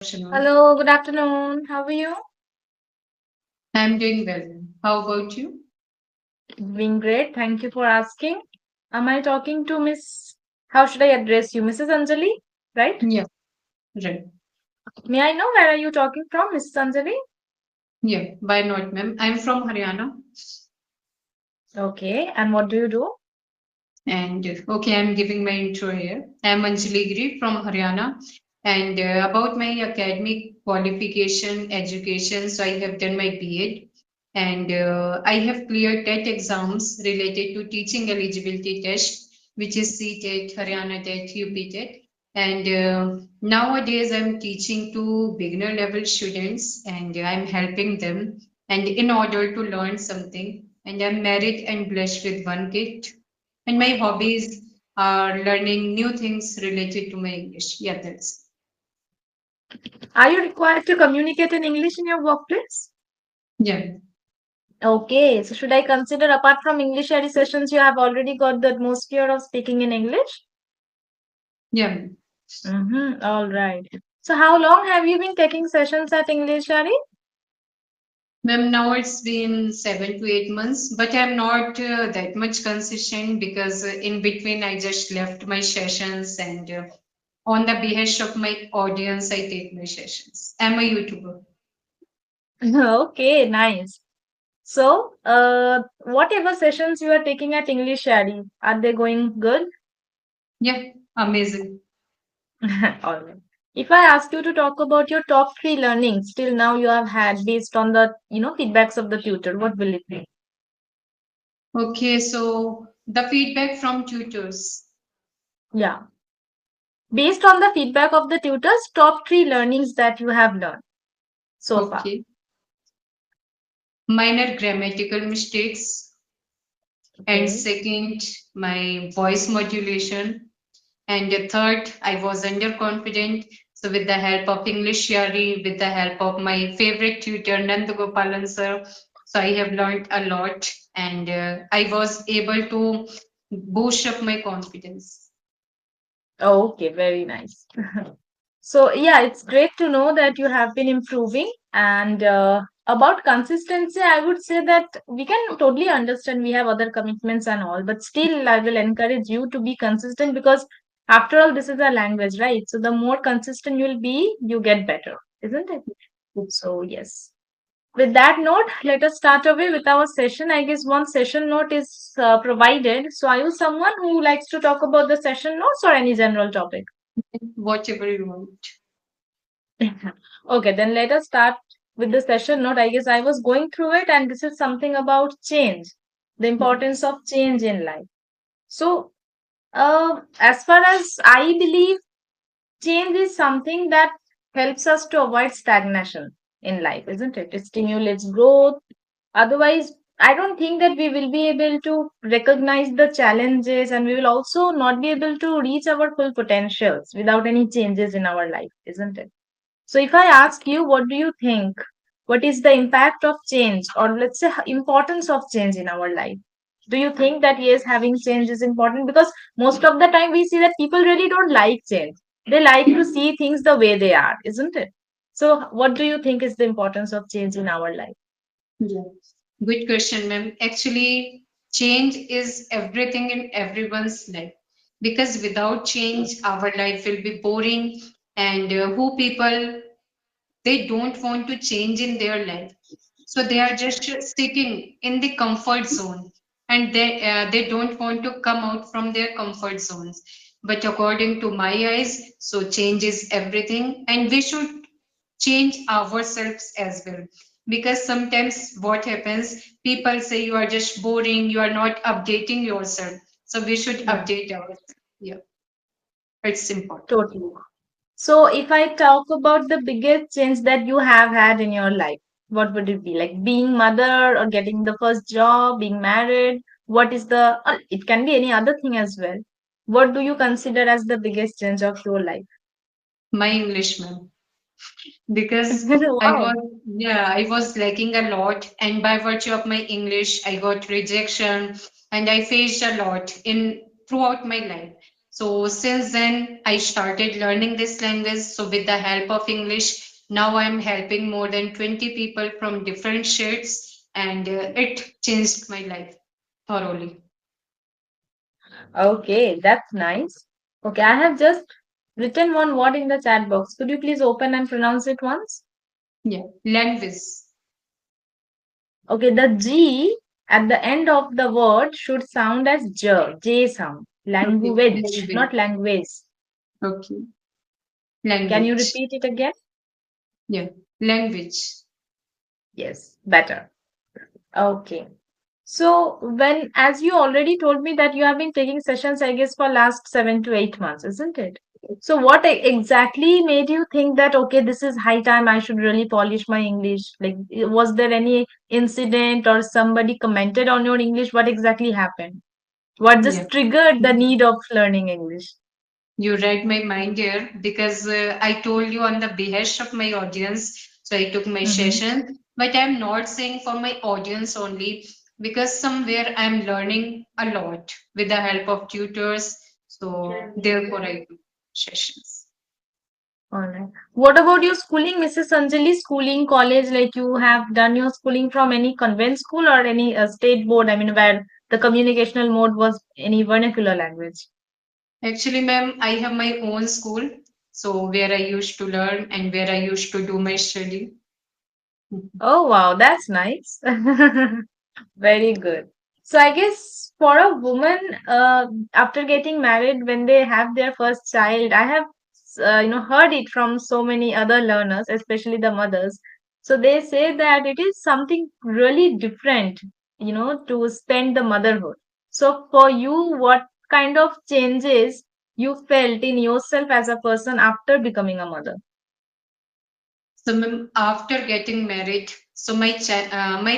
afternoon. Hello, good afternoon. How are you? I'm doing well. How about you? Doing great. Thank you for asking. Am I talking to Miss? How should I address you? Mrs. Anjali, right? Yeah, right. May I know where are you talking from, Mrs. Anjali? Yeah, why not, ma'am? I'm from Haryana. Okay, and what do you do? And okay, I'm giving my intro here. I'm Anjali Giri from Haryana. And about my academic qualification, education, so I have done my B.Ed. And I have cleared TET exams related to teaching eligibility test, which is CTET, Haryana TET, UP TET. And nowadays I'm teaching to beginner level students and I'm helping them. And in order to learn something, and I'm married and blessed with one kid. And my hobbies are learning new things related to my English. Yeah, that's. Are you required to communicate in English in your workplace? Yeah, Okay, so should I consider apart from EnglishYaari sessions, you have already got the atmosphere of speaking in English? yeah. Mm-hmm. All right. So how long have you been taking sessions at EnglishYaari? Ma'am, now it's been 7 to 8 months, but I'm not that much consistent because in between I just left my sessions and on the behest of my audience, I take my sessions. I'm a YouTuber. Okay, nice. So, whatever sessions you are taking at EnglishYaari, are they going good? Yeah, amazing. All right. If I ask you to talk about your top three learnings till now you have had based on the feedbacks of the tutor, what will it be? Okay, so the feedback from tutors. Yeah, based on the feedback of the tutors, top three learnings that you have learned so far. Okay, minor grammatical mistakes, and Okay. second, my voice modulation. And the third, I was underconfident. So with the help of English Yari, with the help of my favorite tutor, Nandagopalan sir, so I have learned a lot and I was able to boost up my confidence. Okay, very nice. So, yeah, it's great to know that you have been improving. And about consistency, I would say that we can totally understand we have other commitments and all, but still, I will encourage you to be consistent because, after all, this is a language, right? So, the more consistent you'll be, you get better, isn't it? So, yes. With that note, let us start away with our session. I guess one session note is provided. So, are you someone who likes to talk about the session notes or any general topic? Whatever you want. Okay, then let us start with the session note. I guess I was going through it, and this is something about change, the importance of change in life. So, as far as I believe, change is something that helps us to avoid stagnation in life, isn't it? It stimulates growth. Otherwise, I don't think that we will be able to recognize the challenges and we will also not be able to reach our full potentials without any changes in our life, isn't it? So, if I ask you, what do you think? What is the impact of change, or let's say, importance of change in our life? Do you think that yes, having change is important? Because most of the time we see that people really don't like change. They like to see things the way they are, isn't it? So, what do you think is the importance of change in our life? Yeah. Good question, ma'am. Actually, change is everything in everyone's life because without change, our life will be boring and who people they don't want to change in their life, so they are just sticking in the comfort zone and they don't want to come out from their comfort zones. But according to my eyes, so change is everything and we should change ourselves as well, because sometimes what happens, people say you are just boring, you are not updating yourself, so we should Yeah, update ourselves. Yeah, it's important. totally. So, if I talk about the biggest change that you have had in your life, what would it be? Like being mother or getting the first job, being married? What is the, it can be any other thing as well. What do you consider as the biggest change of your life? My English, ma'am, because I Wow. was, yeah, I was lacking a lot, and by virtue of my English, I got rejection, and I faced a lot in throughout my life. So since then, I started learning this language. So with the help of English, now I'm helping more than 20 people from different states, and it changed my life thoroughly. Okay, that's nice. Okay, I have just written one word in the chat box. Could you please open and pronounce it once? Yeah, language. Okay, the G at the end of the word should sound as J sound. Okay, Language, language. not language. Okay, Can you language. repeat it again? Yeah, language. Yes, better. Okay. So when, as you already told me that you have been taking sessions, I guess, for last 7 to 8 months, isn't it? So what exactly made you think that, okay, this is high time I should really polish my English? Like, was there any incident or somebody commented on your English? What exactly happened? What Yeah. just triggered the need of learning English? You read my mind here because I told you on the behest of my audience. So I took my Mm-hmm. session, but I'm not saying for my audience only because somewhere I'm learning a lot with the help of tutors. So therefore I do sessions. All right. What about your schooling, Mrs. Anjali? Schooling, college, like you have done your schooling from any convent school or any state board? I mean, where the communicational mode was any vernacular language? Actually, ma'am, I have my own school. So where I used to learn and where I used to do my study. Oh, wow, that's nice. Very good. So I guess for a woman, after getting married, when they have their first child, I have, heard it from so many other learners, especially the mothers. So they say that it is something really different, to spend the motherhood. So for you, what kind of changes you felt in yourself as a person after becoming a mother? So, ma'am, after getting married, so my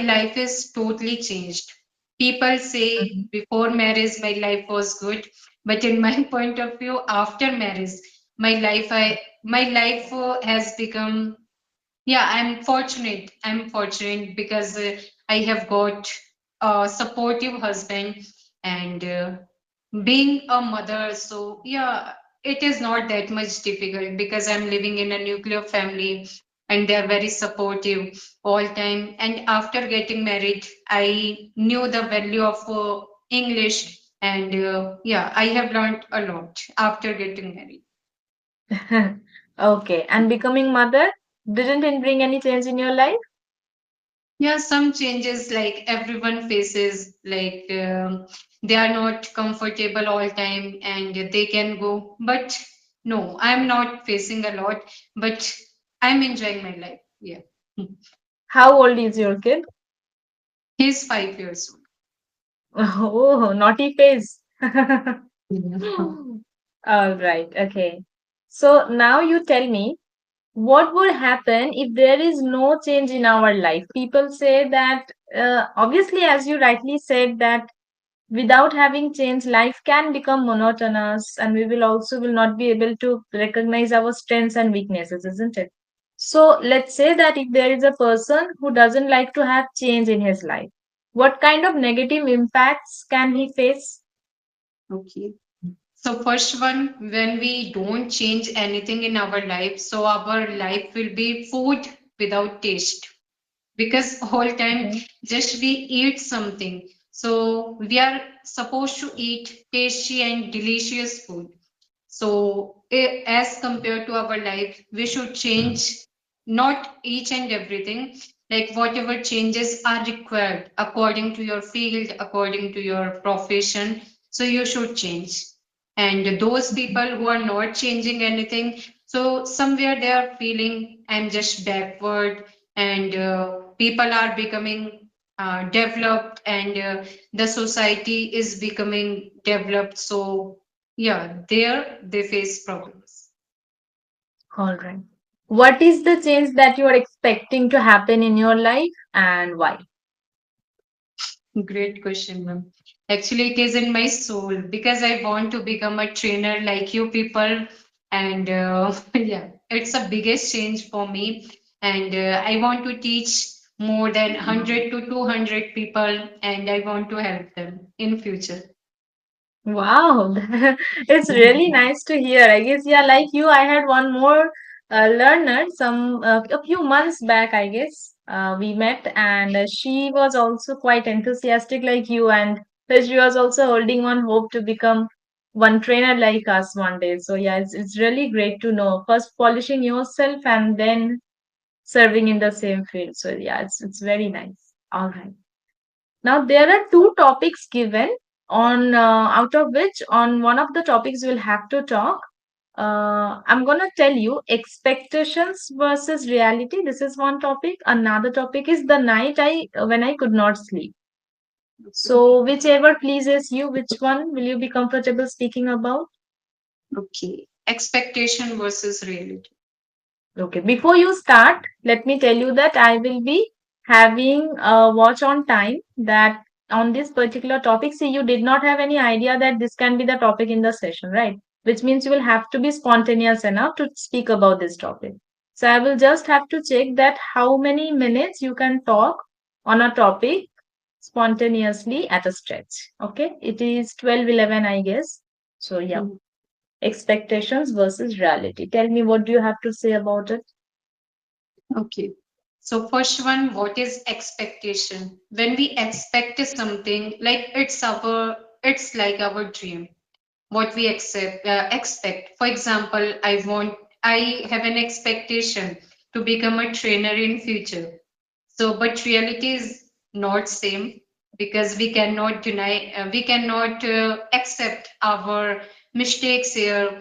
life is totally changed. People say Mhm. before marriage my life was good, but in my point of view, after marriage, my life has become, yeah, I'm fortunate because I have got a supportive husband and being a mother. So yeah, it is not that much difficult because I'm living in a nuclear family and they are very supportive all time. And after getting married, I knew the value of English, and yeah, I have learned a lot after getting married. Okay. And becoming mother, didn't it bring any change in your life? Yeah, some changes like everyone faces, like they are not comfortable all time and they can go. But no, I'm not facing a lot, but I'm enjoying my life. Yeah. How old is your kid? He's 5 years Oh, naughty face. old. All right. Okay. So now you tell me, what would happen if there is no change in our life? People say that, obviously, as you rightly said, that without having change, life can become monotonous, and we will not be able to recognize our strengths and weaknesses, isn't it? So let's say that if there is a person who doesn't like to have change in his life, what kind of negative impacts can he face? Okay. So first one, when we don't change anything in our life, so our life will be food without taste. Because whole time Okay. just we eat something, so we are supposed to eat tasty and delicious food. So as compared to our life we should change not each and everything, like whatever changes are required according to your field, according to your profession, so you should change. And those people who are not changing anything, so somewhere they are feeling I'm just backward, and people are becoming developed, and the society is becoming developed. So yeah, there they face problems. All right. What is the change that you are expecting to happen in your life and why? Great question, ma'am. Actually, it is in my soul because I want to become a trainer like you people. And yeah, it's a biggest change for me. And I want to teach more than 100 to 200 people, and I want to help them in future. Wow, it's really nice to hear. I guess, yeah, like you, I had one more learner a few months back, I guess. We met, and she was also quite enthusiastic like you, and she was also holding on hope to become one trainer like us one day. So yeah, it's really great to know. First polishing yourself and then serving in the same field. So yeah, it's very nice. All right. Now there are two topics given on out of which on one of the topics we'll have to talk. I'm gonna tell you expectations versus reality. This is one topic. Another topic is the night I when I could not sleep. Okay. So whichever pleases you, which one will you be comfortable speaking about? Okay. Expectation versus reality. Okay, before you start, let me tell you that I will be having a watch on time that on this particular topic. See, you did not have any idea that this can be the topic in the session, right? Which means you will have to be spontaneous enough to speak about this topic. So I will just have to check that how many minutes you can talk on a topic spontaneously at a stretch. Okay, it is 12:11, I guess. So yeah, Mhm. expectations versus reality. Tell me, what do you have to say about it? Okay. So first one, what is expectation? When we expect something, like it's like our dream. What we expect. For example, I have an expectation to become a trainer in future. So, but reality is not same because we cannot accept our mistakes here,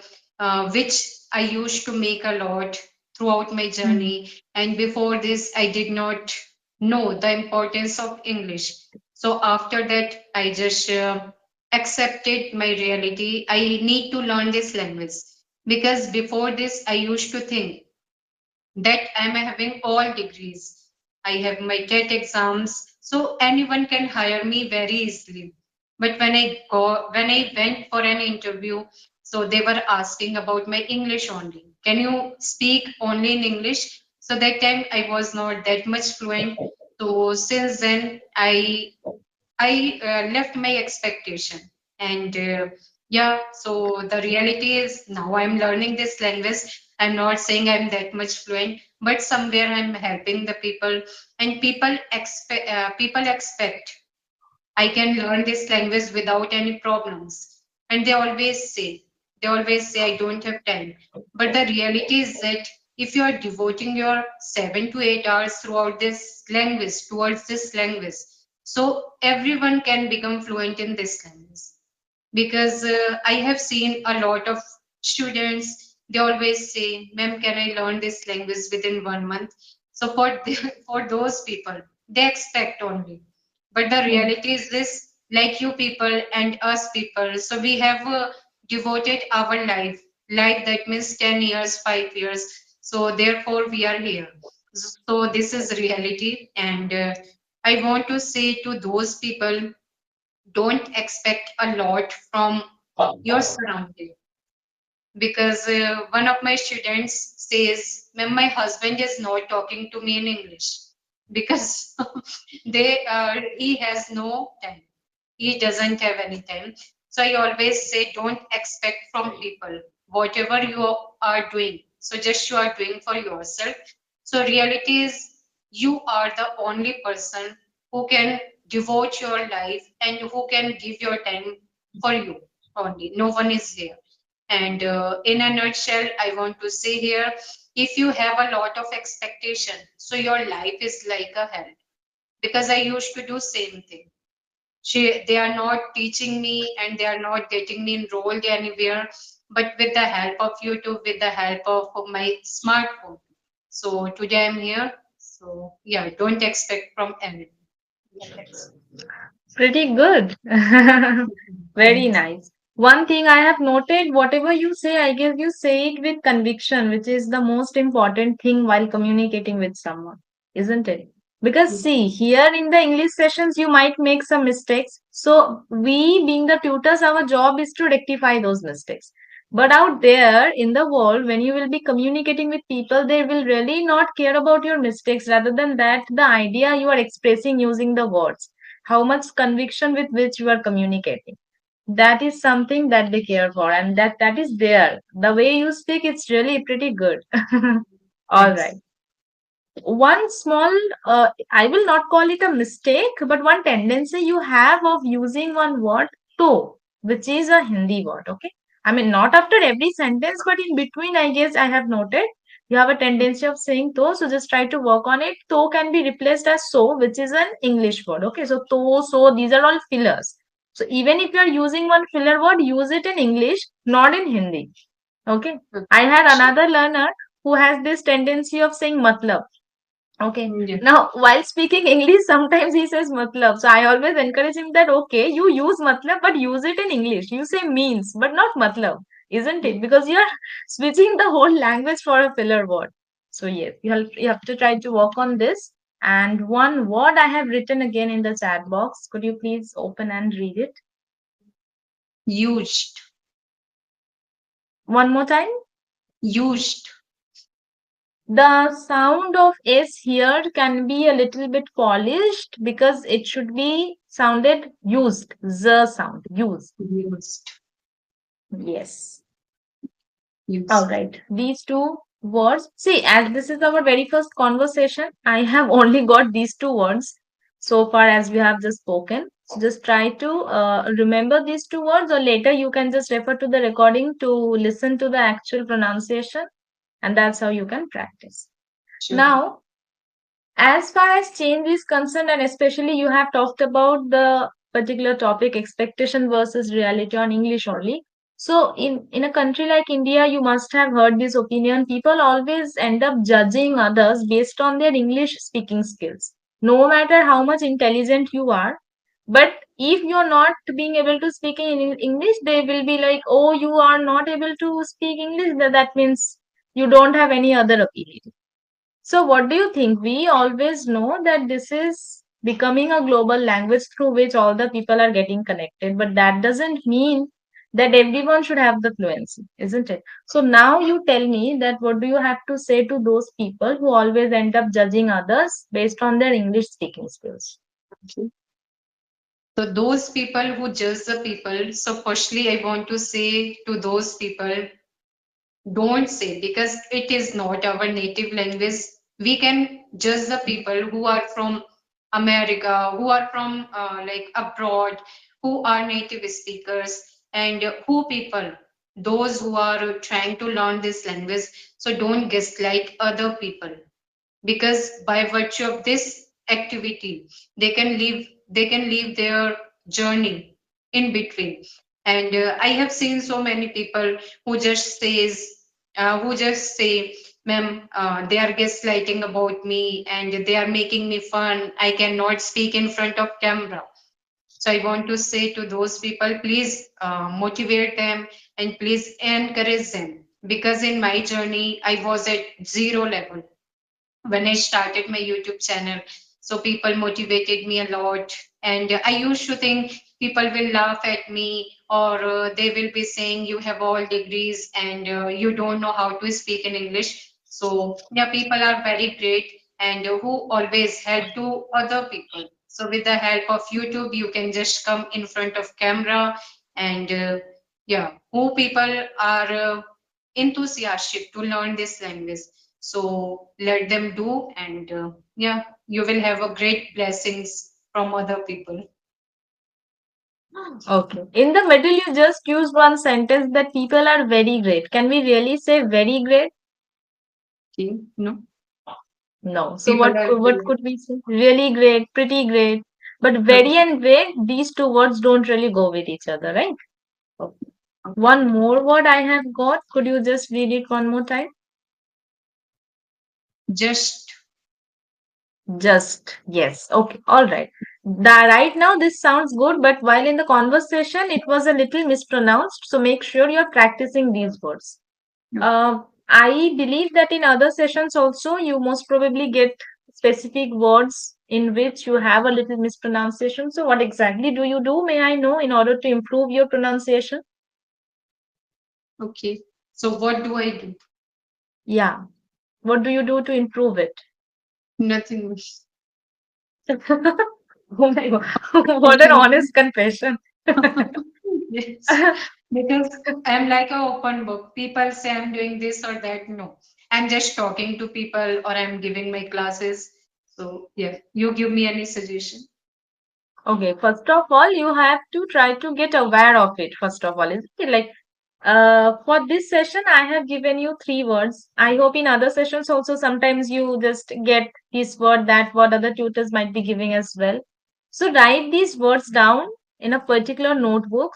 which I used to make a lot throughout my journey. And before this, I did not know the importance of English. So after that, I just accepted my reality. I need to learn this language because before this, I used to think that I'm having all degrees. I have my TET exams, so anyone can hire me very easily. But when I went for an interview, so they were asking about my English only. Can you speak only in English? So that time I was not that much fluent. So since then, I left my expectation. And yeah, so the reality is now I'm learning this language. I'm not saying I'm that much fluent, but somewhere I'm helping the people, and people expect I can learn this language without any problems. And they always say I don't have time. But the reality is that if you are devoting your 7 to 8 hours throughout this language, towards this language, so everyone can become fluent in this language. Because I have seen a lot of students, they always say, Ma'am, can I learn this language within 1 month? So for those people, they expect only. But the reality is this, like you people and us people, so we have devoted our life, like that means 10 years, 5 years. So therefore, we are here. So this is reality. And I want to say to those people, don't expect a lot from your surrounding because one of my students says, "Ma'am, my husband is not talking to me in English because he has no time. He doesn't have any time." So I always say, don't expect from people whatever you are doing. So just you are doing for yourself. So reality is you are the only person who can devote your life and who can give your time for you only. No one is here. And in a nutshell, I want to say here, if you have a lot of expectation, so your life is like a hell. Because I used to do same thing. They are not teaching me and they are not getting me enrolled anywhere. But with the help of YouTube, with the help of my smartphone. So today I'm here. So yeah, don't expect from anyone. Yeah, that's Pretty good. Very thanks. nice. One thing I have noted, whatever you say, I guess you say it with conviction, which is the most important thing while communicating with someone, isn't it? Because see, here in the English sessions, you might make some mistakes. So we, being the tutors, our job is to rectify those mistakes. But out there in the world, when you will be communicating with people, they will really not care about your mistakes. Rather than that, the idea you are expressing using the words, how much conviction with which you are communicating. that is something that they care for, and that is there. The way you speak, it's really pretty good. All right. Thanks. One small, I will not call it a mistake, but one tendency you have of using one word, to, which is a Hindi word. Okay. I mean, not after every sentence, but in between, I guess I have noted you have a tendency of saying to, so just try to work on it. To can be replaced as so, which is an English word. Okay. So to, so, these are all fillers. So even if you are using one filler word, use it in English, not in Hindi. Okay. Okay. I had Sure. another learner who has this tendency of saying matlab. Okay. Yeah. Now, while speaking English, sometimes he says matlab. So I always encourage him that, okay, you use matlab, but use it in English. You say means, but not matlab, isn't it? Because you're switching the whole language for a filler word. So yes, you have to try to work on this. And one word I have written again in the chat box. Could you please open and read it Used. one more time? Used. The sound of S here can be a little bit polished because it should be sounded used. The sound, used. Used. Yes. All Used. right. These two words. See, as this is our very first conversation, I have only got these two words so far as we have just spoken. So just try to remember these two words, or later you can just refer to the recording to listen to the actual pronunciation, and that's how you can practice. Sure. Now, as far as change is concerned, and especially you have talked about the particular topic, expectation versus reality on English only. So, in a country like India, you must have heard this opinion. People always end up judging others based on their English speaking skills, no matter how much intelligent you are. But if you're not being able to speak in English, they will be like, "Oh, you are not able to speak English. That means you don't have any other ability." So, what do you think? We always know that this is becoming a global language through which all the people are getting connected, but that doesn't mean that everyone should have the fluency, isn't it? So, now you tell me that what do you have to say to those people who always end up judging others based on their English speaking skills? Okay. So those people who judge the people. So firstly, I want to say to those people, don't say, because it is not our native language. We can judge the people who are from America, who are from like abroad, who are native speakers, and who people, those who are trying to learn this language. So don't guess like other people, because by virtue of this activity they can leave their journey in between. And I have seen so many people who just say, ma'am, they are gaslighting about me and they are making me fun, I cannot speak in front of camera. So I want to say to those people, please motivate them and please encourage them, because in my journey I was at zero level when I started my YouTube channel. So people motivated me a lot. And I used to think people will laugh at me, or they will be saying, you have all degrees and you don't know how to speak in English. So, yeah, people are very great and who always help to other people. So, with the help of YouTube, you can just come in front of camera and yeah, who people are enthusiastic to learn this language. So let them do, and yeah, you will have a great blessings from other people. Okay. In the middle, you just used one sentence that people are very great. Can we really say very great? Okay, no, No. So people are what great. could we say? Really great, pretty great. But very Okay, and great, these two words don't really go with each other, right? Okay. okay. One more word I have got. Could you just read it one more time? Just Just. Yes. Okay. All right. Right now, this sounds good, but while in the conversation, it was a little mispronounced. So make sure you're practicing these words. no. I believe that in other sessions also, you most probably get specific words in which you have a little mispronunciation. So, what exactly do you do, may I know, in order to improve your pronunciation? Okay. So what do I do? Yeah. What do you do to improve it? Nothing. Oh my God. What an Nothing. honest confession. Yes, because I'm like an open book. People say I'm doing this or that. No, I'm just talking to people or I'm giving my classes. So yeah, you give me any suggestion. Okay, first of all, you have to try to get aware of it. First of all, isn't it? Like, for this session, I have given you three words. I hope in other sessions also sometimes you just get this word, that word, other tutors might be giving as well. So write these words down in a particular notebook.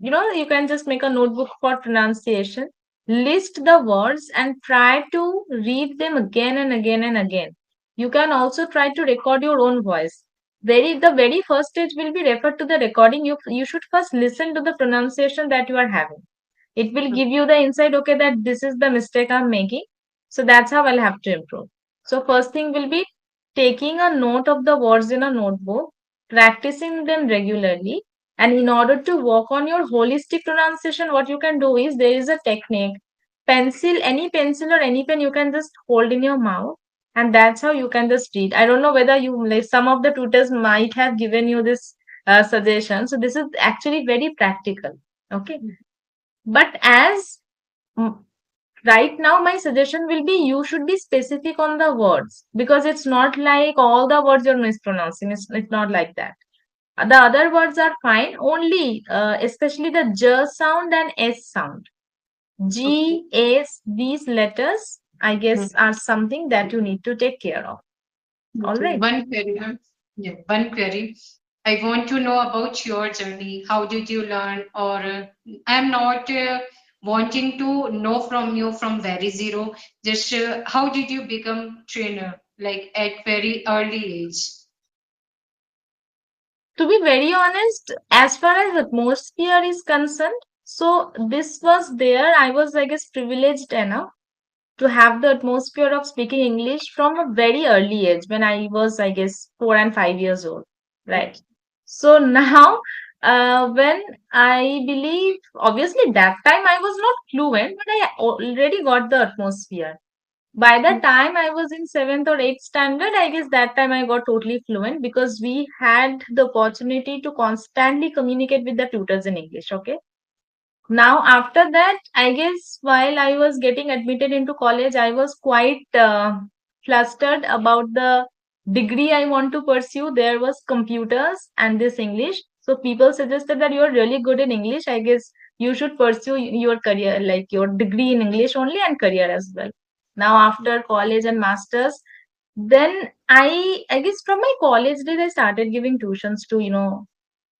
You know, you can just make a notebook for pronunciation. List the words and try to read them again and again and again. You can also try to record your own voice. The very first stage will be referred to the recording. You should first listen to the pronunciation that you are having. It will give you the insight, okay, that this is the mistake I'm making. So that's how I'll have to improve. So first thing will be taking a note of the words in a notebook, practicing them regularly. And in order to work on your holistic pronunciation, what you can do is there is a technique. Any pencil or any pen you can just hold in your mouth, and that's how you can just read. I don't know whether you, like, some of the tutors might have given you this suggestion. So this is actually very practical. Okay. But as mm, right now, my suggestion will be you should be specific on the words, because it's not like all the words you're mispronouncing. It's not like that. The other words are fine, only especially the j sound and s sound. Okay. G, S, these letters, I guess, are something that you need to take care of. All Okay, right. one query. Yeah, one query. I want to know about your journey. How did you learn? Or I'm not wanting to know from you from very zero. Just how did you become trainer? Like at very early age. To be very honest, as far as atmosphere is concerned, so this was there. I was, I guess, privileged enough to have the atmosphere of speaking English from a very early age when I was, I guess, 4 and 5 years old. Right. Okay. So now, when I believe, obviously, that time I was not fluent, but I already got the atmosphere. By the time I was in seventh or eighth standard, I guess that time I got totally fluent because we had the opportunity to constantly communicate with the tutors in English. Okay. Now, after that, I guess while I was getting admitted into college, I was quite flustered about the degree I want to pursue. There was computers and this English. So people suggested that you are really good in English. I guess you should pursue your career, like your degree in English only and career as well. Now, after college and masters, then I guess from my college days, I started giving tuitions to,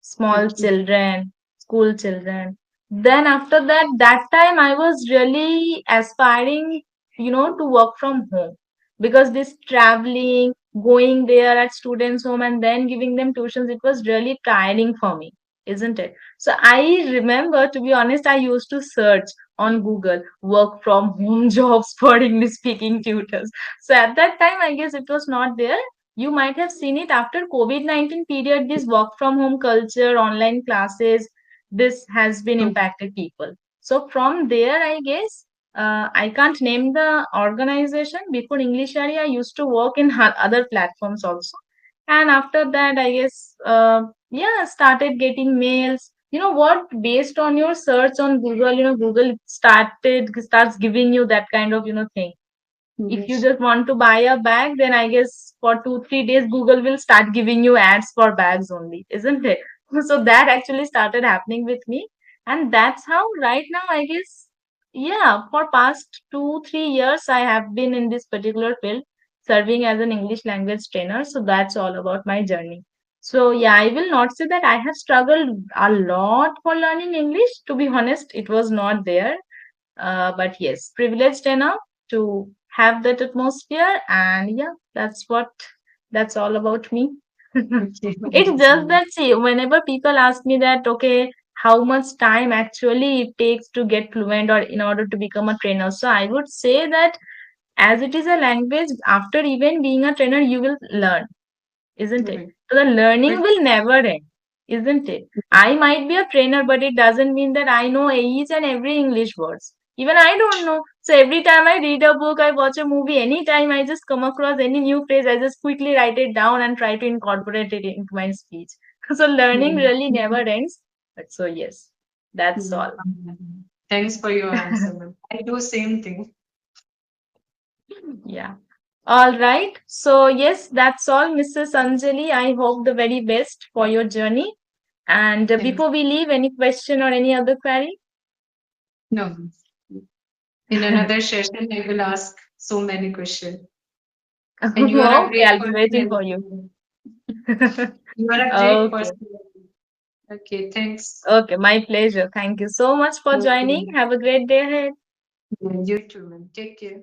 small Okay. children, school children. Then after that, that time I was really aspiring, to work from home, because this traveling, going there at students' home and then giving them tuitions, it was really tiring for me, isn't it? So I remember, to be honest, I used to search on Google work from home jobs for English speaking tutors. So at that time, I guess it was not there. You might have seen it after COVID-19 period, this work from home culture, online classes, this has been impacted people. So from there, I guess, I can't name the organization. Before EnglishYaari, I used to work in other platforms also. And after that, I guess, yeah, started getting mails. You know what? Based on your search on Google, Google starts giving you that kind of, thing. If you Yes. just want to buy a bag, then I guess for 2 3 days Google will start giving you ads for bags only, isn't it? So that actually started happening with me, and that's how right now, I guess, yeah, for past 2 3 years I have been in this particular field, serving as an English language trainer. So that's all about my journey. So yeah, I will not say that I have struggled a lot for learning English. To be honest, it was not there, but yes, privileged enough to have that atmosphere. And yeah, that's all about me. Okay. It's That's just nice. that, see, whenever people ask me that, okay, how much time actually it takes to get fluent or in order to become a trainer, so I would say that as it is a language, after even being a trainer, you will learn, isn't it? Right. So the learning But will never end, isn't it? I might be a trainer, but it doesn't mean that I know each and every English words. Even I don't know. So every time I read a book, I watch a movie, anytime I just come across any new phrase, I just quickly write it down and try to incorporate it into my speech. So learning mm, really never ends. But so yes. That's Yeah. all. Thanks for your answer, ma'am. I do same thing. Yeah. All right. So, yes, that's all, Mrs. Anjali. I hope the very best for your journey. And Thanks. before we leave, any question or any other query? No, ma'am. In another session, I will ask so many questions. And you are a Okay, great I'll be person. waiting for you. You are a great Okay. person. Okay, thanks. Okay, my pleasure. Thank you so much for joining. Okay. Have a great day ahead. Yeah, you too, ma'am. Take care.